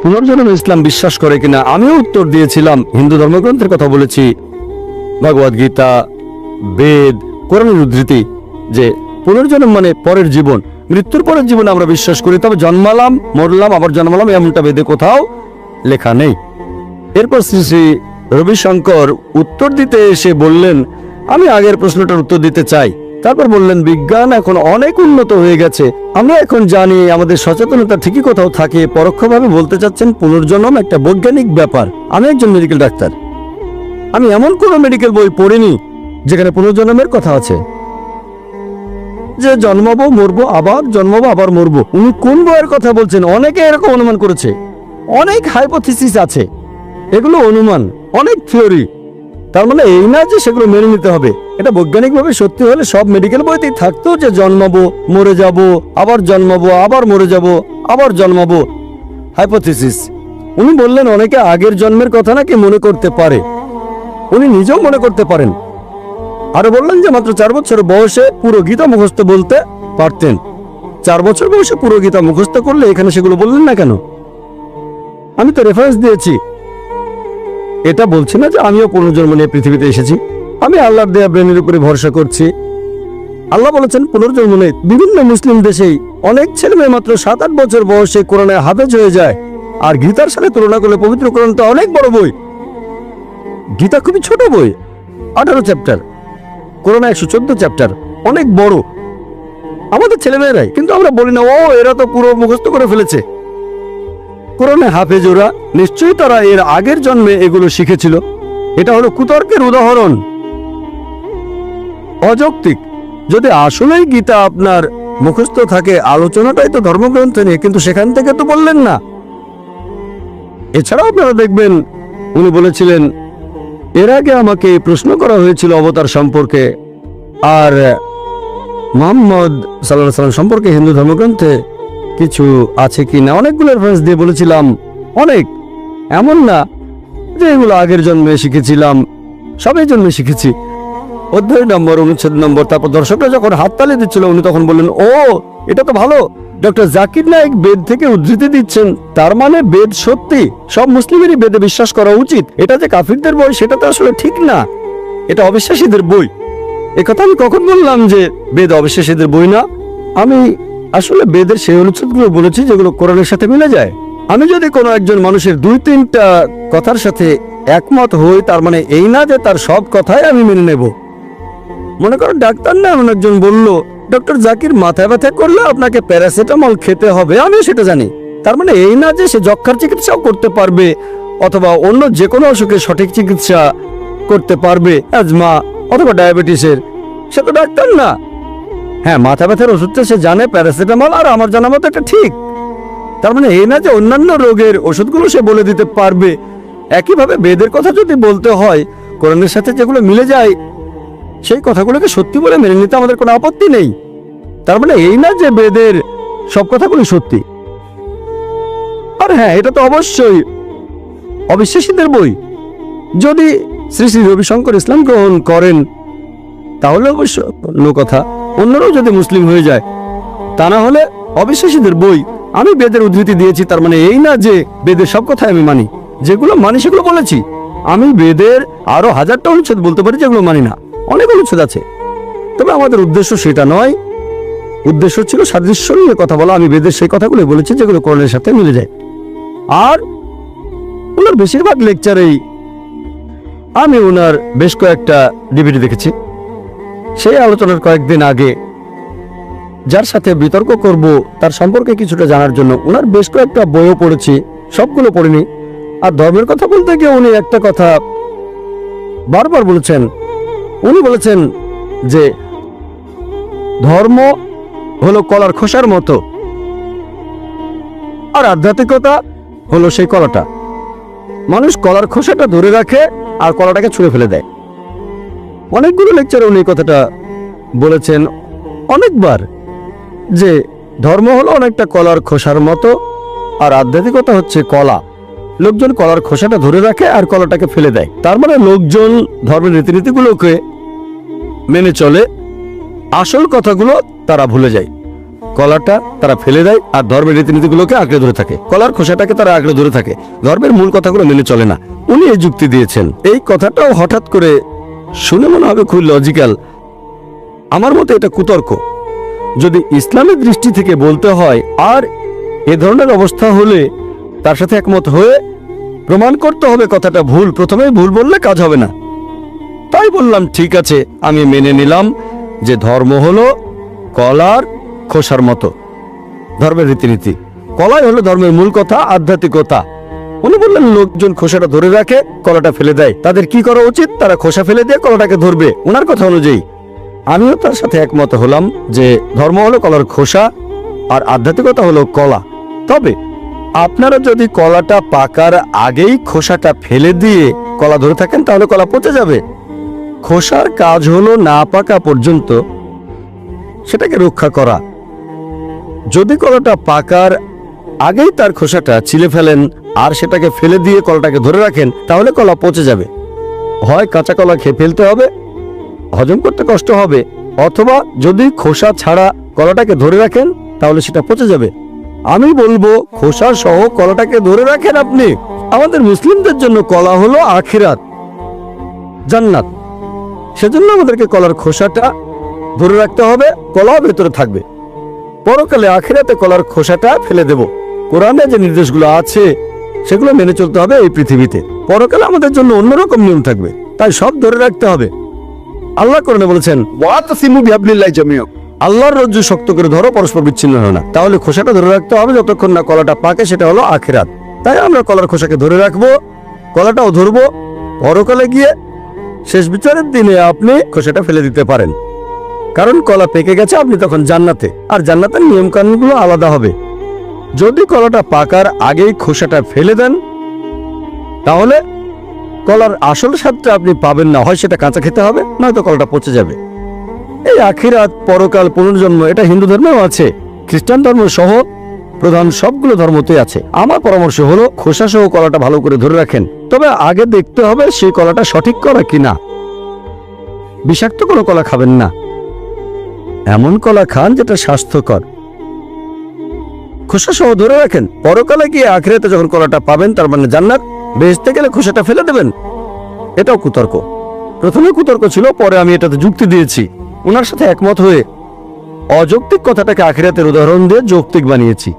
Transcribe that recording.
পুনর্জন্ম ইসলাম বিশ্বাস করে কিনা আমিও উত্তর দিয়েছিলাম। হিন্দু ধর্মগ্রন্থের কথা বলেছি, ভগবদ গীতা, বেদ, কোরআনের উদ্ধৃতি, যে পুনর্জন্ম মানে পরের জীবন, মৃত্যুর পরের জীবনে আমরা বিশ্বাস করি। তবে জন্মালাম, মরলাম, আবার জন্মালাম এমনটা বেদে কোথাও লেখা নেই। এরপর শ্রী শ্রী রবিশঙ্কর উত্তর দিতে এসে বললেন, আমি আগের প্রশ্নটার উত্তর দিতে চাই। তারপর বললেন, বিজ্ঞান এখন অনেক উন্নত হয়ে গেছে, আমরা এখন জানি, আমাদের সচেতনতা ঠিকই কোথাও থাকে। পরোক্ষভাবে বলতে চাচ্ছেন পুনর্জন্ম একটা বৈজ্ঞানিক ব্যাপার। আমি একজন মেডিকেল ডাক্তার, আমি এমন কোনো মেডিকেল বই পড়িনি যেখানে পুনর্জন্মের কথা আছে, যে জন্মাবো মরবো আবার জন্মাবো আবার মরবো। উনি কোন বইয়ের কথা বলছেন? অনেকে এরকম অনুমান করেছে, অনেক হাইপোথিসিস আছে, এগুলো অনুমান, অনেক থিওরি। তার মানে এই না যে সেগুলো মেনে নিতে হবে। এটা বৈজ্ঞানিকভাবে সত্যি হলে সব মেডিকেল বইতেই থাকতো যে জন্মাবো, মরে যাব, আবার জন্মাবো, আবার মরে যাব, আবার জন্মাবো, হাইপোথিসিস। উনি বললেন অনেকে আগের জন্মের কথা নাকি মনে করতে পারে, উনি নিজেও মনে করতে পারেন। আরো বললেন যে মাত্র 4 বছর বয়সে পুরো গীতা মুখস্থ বলতে পারতেন। 4 বছর বয়সে পুরো গীতা মুখস্থ করলে এখানে সেগুলো বললেন না কেন? আমি তো রেফারেন্স দিয়েছি। এটা বলছি না যে আমিও পুনর্জন্ম নিয়ে পৃথিবীতে এসেছি, আমি আল্লাহর দেয়া ব্রেনের উপরে ভরসা করছি। আল্লাহ বলেছেন পুনর্জন্ম নেই। বিভিন্ন মুসলিম দেশেই অনেক ছেলে মেয়ে মাত্র 7-8 বছর বয়সে কোরআনে হাফেজ হয়ে যায়। আর গীতার সাথে তুলনা করলে পবিত্র কোরআন তো অনেক বড় বই, গীতা খুবই ছোট বই, 18 চ্যাপ্টার, কোরআন 114 চ্যাপ্টার, অনেক বড়। আমাদের ছেলেমেয়েরাই, কিন্তু আমরা বলি না ও এরা তো পুরো মুখস্থ করে ফেলেছে। কোরআনে হাফেজ ওরা, নিশ্চয়ই তারা এর আগের জন্মে এগুলো শিখেছিল। এটা হলো কুতর্কের উদাহরণ, অযৌক্তিক। যদি আসলেই গীতা আপনার মুখস্থ থাকে, আলোচনাটাই তো ধর্মগ্রন্থ নিয়ে, কিন্তু সেখান থেকে তো বললেন না। এছাড়াও আপনারা দেখবেন উনি বলেছিলেন, এর আগে আমাকে প্রশ্ন করা হয়েছিল অবতার সম্পর্কে আর মুহাম্মদ সাল্লাল্লাহু আলাইহি সাল্লাম সম্পর্কে হিন্দু ধর্মগ্রন্থে কিছু আছে কি না। অনেকগুলো রেফারেন্স দিয়ে বলেছিলাম, অনেক, এমন না যে এগুলো আগের জন্মে শিখেছিলাম, সবের জন্মে শিখেছি। অধ্যায় নম্বর, অনুচ্ছেদ নম্বর। তারপর দর্শকরা যখন হাততালি দিচ্ছিল উনি তখন বললেন, ও এটা তো ভালো, ডক্টর জাকির নায়েক বেদ থেকে উদ্ধৃতি দিচ্ছেন, তার মানে বেদ সত্যি, সব মুসলিমেরই বেদে বিশ্বাস করা উচিত। এটা যে কাফিরদের বই সেটা তো আসলে ঠিক না, এটা অবিশ্বাসীদের বই। একথা আমি কখন বললাম যে বেদ অবিশ্বাসীদের বই না? আমি আসলে বেদের সেই অনুচ্ছেদগুলো বলেছি যেগুলো কোরআনের সাথে মিলে যায়। আমি যদি কোনো একজন মানুষের 2-3টা কথার সাথে একমত হই, তার মানে এই না যে তার সব কথাই আমি মেনে নেব। মনে করো ডাক্তার না এমন একজন বলল, ডক্টর জাকির মাথা ব্যথা করলে আপনাকে প্যারাসিটামল খেতে হবে, আমিও সেটা জানি। তার মানে এই না যে সে যক্ষার চিকিৎসাও করতে পারবে অথবা অন্য যে কোনো অসুখের সঠিক চিকিৎসা করতে পারবে, অ্যাজমা অথবা ডায়াবেটিসের। সে তো ডাক্তার না। হ্যাঁ, মাথা ব্যথার ওষুধটা সে জানে প্যারাসিটামল, আর আমার জানা মতো এটা ঠিক। তার মানে এই না যে অন্যান্য রোগের ওষুধগুলো সে বলে দিতে পারবে। একইভাবে বেদের কথা যদি বলতে হয়, কোরআনের সাথে যেগুলো মিলে যায় সেই কথাগুলোকে সত্যি বলে মেনে নিতে আমাদের কোনো আপত্তি নেই। তার মানে এই না যে বেদের সব কথাগুলো সত্যি। আর হ্যাঁ, এটা তো অবশ্যই অবিশ্বাসীদের বই। যদি শ্রী শ্রী রবিশঙ্কর ইসলাম গ্রহণ করেন তাহলে অবশ্য অন্য কথা, অন্যরাও যদি মুসলিম হয়ে যায়, তা না হলে অবিশ্বাসীদের বই। আমি বেদের উদ্ধৃতি দিয়েছি, তার মানে এই না যে বেদের সব কথাই আমি মানি। যেগুলো মানি সেগুলো বলেছি। আমি বেদের আরো 1000টা অনুচ্ছেদ বলতে পারি যেগুলো মানি না, অনেক অনুচ্ছেদ আছে। তবে আমাদের উদ্দেশ্য সেটা নয়, উদ্দেশ্য ছিল সাদৃশ্য নিয়ে কথা বলা। আমি বেদের সেই কথাগুলো বলেছি যেগুলো কোরআনের সাথে মিলে যায়। আর ওনার বেশিরভাগ লেকচারেই আমি ওনার বেশ কয়েকটা ডিভিডি দেখেছি। সেই আলোচনার কয়েকদিন আগে যার সাথে বিতর্ক করব তার সম্পর্কে কিছুটা জানার জন্য ওনার বেশ কয়েকটা বইও পড়েছি, সবগুলো পড়িনি। আর ধর্মের কথা বলতে গিয়ে উনি একটা কথা বারবার বলেছেন। উনি বলেছেন যে ধর্ম হলো কলার খোসার মতো, আর আধ্যাত্মিকতা হলো সেই কলাটা। মানুষ কলার খোসাটা ধরে রাখে আর কলাটাকে ছুঁড়ে ফেলে দেয়। অনেকগুলো লেকচারে উনি কথাটা বলেছেন অনেকবার, যে ধর্ম হলো অনেকটা কলার খোসার মতো আর আধ্যাত্মিকতা হচ্ছে কলা। লোকজন কলার খোসাটা ধরে রাখে আর কলাটাকে ফেলে দেয়। তার মানে লোকজন ধর্মের রীতিনীতিগুলোকে মেনে চলে, আসল কথাগুলো তারা ভুলে যায়। কলাটা তারা ফেলে দেয় আর ধর্মের রীতিনীতিগুলোকে আঁকড়ে ধরে থাকে, কলার খোসাটাকে তারা আঁকড়ে ধরে থাকে, ধর্মের মূল কথাগুলো মেনে চলে না। উনি এই যুক্তি দিয়েছেন। এই কথাটাও হঠাৎ করে শুনে মনে হবে খুব লজিক্যাল, আমার মতে এটা কুতর্ক। যদি ইসলামের দৃষ্টি থেকে বলতে হয় আর এ ধরনের অবস্থা হলে তার সাথে একমত হয়ে প্রমাণ করতে হবে কথাটা ভুল, প্রথমেই ভুল বললে কাজ হবে না। তাই বললাম ঠিক আছে, আমি মেনে নিলাম যে ধর্ম হলো কলার খোসার মতো, ধর্মের রীতিনীতি। কলাই হলো ধর্মের মূল কথা, আধ্যাত্মিকতা। উনি বললেন লোকজন খোসাটা ধরে রাখে, কলাটা ফেলে দেয়, তাদের কি করা উচিত? তারা খোসা ফেলে দিয়ে কলাটাকে ধরবে। ওনার কথা অনুযায়ী আমিও তার সাথে একমত হলাম যে ধর্ম হলো কলার খোসা আর আধ্যাত্মিকতা হলো কলা। তবে আপনারা যদি কলাটা পাকার আগেই খোসাটা ফেলে দিয়ে কলা ধরে থাকেন তাহলে কলা পচে যাবে। খোসার কাজ হলো না পাকা পর্যন্ত সেটাকে রক্ষা করা। যদি কলাটা পাকার আগেই তার খোসাটা ছিলে ফেলেন আর সেটাকে ফেলে দিয়ে কলাটাকে ধরে রাখেন তাহলে কলা পচে যাবে। হয় কাঁচা কলা খেয়ে ফেলতে হবে, হজম করতে কষ্ট হবে, অথবা যদি খোসা ছাড়া কলাটাকে ধরে রাখেন তাহলে সেটা পচে যাবে। আমি বলবো খোসা সহ কলাটাকে ধরে রাখেন আপনি। আমাদের মুসলিমদের জন্য কলা হলো আখিরাত, জান্নাত। সেজন্য আমাদেরকে কলার খোসাটা ধরে রাখতে হবে, কলাও ভেতরে থাকবে। পরকালে আখিরাতে কলার খোসাটা ফেলে দেব। কোরআনে যে নির্দেশগুলো আছে সেগুলো মেনে চলতে হবে এই পৃথিবীতে। পরকালে আমাদের জন্য অন্যরকম নিয়ম থাকবে, তাই সব ধরে রাখতে হবে। আল্লাহ কোরআনে বলেছেন ওয়াতাসিমু বিহাবলিল্লাহি জামিআ, আল্লাহর রজ্জু শক্ত করে ধরো, পরস্পর বিচ্ছিন্ন হয় না। তাহলে খোসাটা ধরে রাখতে হবে যতক্ষণ না কলাটা পাকে, সেটা হলো আখিরাত। তাই আমরা কলার খোসাকে ধরে রাখবো, কলাটাও ধরবো। পরকালে গিয়ে শেষ বিচারের দিনে আপনি খোসাটা ফেলে দিতে পারেন, কারণ কলা পেকে গেছে, আপনি তখন জান্নাতে। আর জান্নাতের নিয়ম কানুনগুলো আলাদা হবে। যদি কলাটা পাকার আগেই খোসাটা ফেলে দেন তাহলে কলার আসল স্বাদটা আপনি পাবেন না, হয় সেটা কাঁচা খেতে হবে, নয়তো কলাটা পচে যাবে। এই আখিরাত, পরকাল, পুনর্জন্ম এটা হিন্দু ধর্মেও আছে, খ্রিস্টান ধর্ম সহ প্রধান সবগুলো ধর্মতেই আছে। আমার পরামর্শ হলো খোসা সহ কলাটা ভালো করে ধরে রাখেন, তবে আগে দেখতে হবে সেই কলাটা সঠিক কলা কিনা। বিষাক্ত কোনো কলা খাবেন না, এমন কলা খান যেটা স্বাস্থ্যকর। খোসা সহ ধরে রাখেন, পরকালে গিয়ে আখিরাতে যখন কলাটা পাবেন, তার মানে জান্নাত, বেহেশতে গেলে খোসাটা ফেলে দেবেন। এটাও কুতর্ক। প্রথমে কুতর্ক ছিল, পরে আমি এটাতে যুক্তি দিয়েছি। ওনার সাথে একমত হয়ে অযৌক্তিক কথাটাকে আখিরাতের উদাহরণ দিয়ে যৌক্তিক বানিয়েছি।